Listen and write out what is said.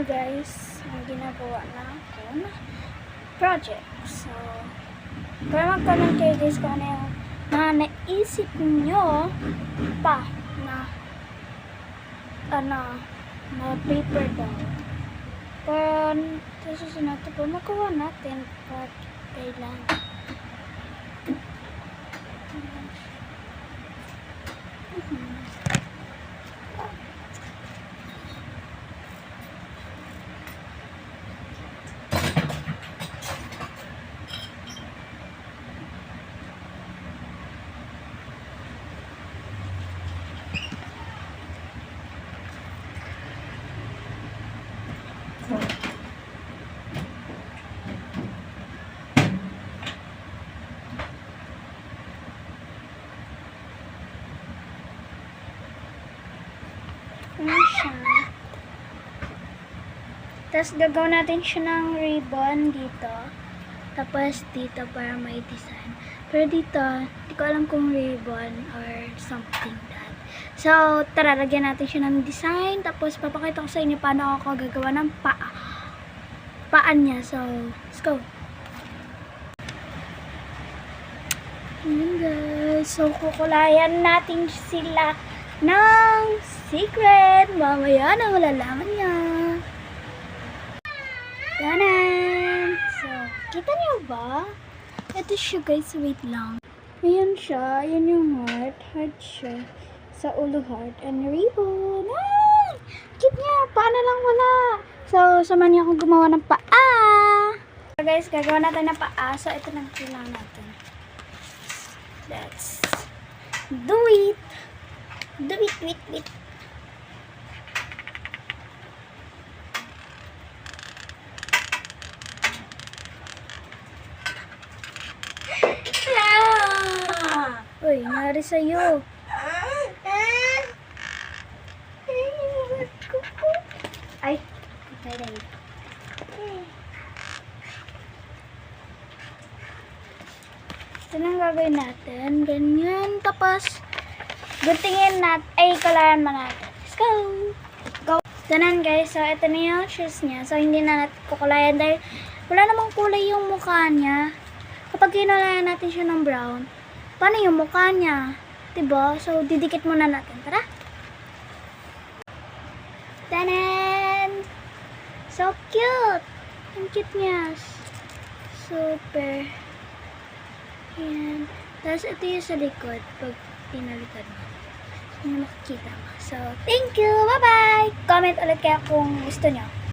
guys, ang ginagawa na ako na project. So, para mag-comment kayo guys kung ano yung mga naisip nyo pa na na paper daw. Para sa susunod po, magawa natin pag kailangan. Siya. Tapos gagawin natin siya ng ribbon dito. Tapos dito para may design. Pero dito, hindi ko alam kung ribbon or something that. So, tara, lagyan natin siya ng design. Tapos papakita ko sa inyo paano ako gagawa ng paan niya. So, let's go. Ayan guys. So, kukulayan natin sila ng secret. Mamaya na malalaman niya. Tanan! So, kita niyo ba? Ito siya guys. Wait lang. Ayan siya. Ayan yung heart. Heart siya. Sa ulo heart. And ribbon. Ah! Cute niya. Paano lang wala. So, samahan niya akong gumawa ng paa. So guys, gagawa natin ng paa. So, ito lang kailangan natin. Let's do it. Do it, wait. Uy, nari sa'yo. Ay, okay. Ito lang gagawin natin. Ganyan. Tapos, guntingin natin. Ay, kulayan mo natin. Let's go! Go! Tanan guys. So, ito na yung shoes niya. So, hindi na natin kukulayan dahil wala namang kulay yung mukha niya. Kapag kinulayan natin siya ng brown, paano yung mukha niya? Diba? So, didikit muna natin. Tara! Tanan! So cute! Ang cute niya. Super. Ayan. Tapos, ito yung sa likod. Pag pinalitan mo. Hindi makikita mo. So, thank you! Bye-bye! Comment ulit kayo kung gusto nyo.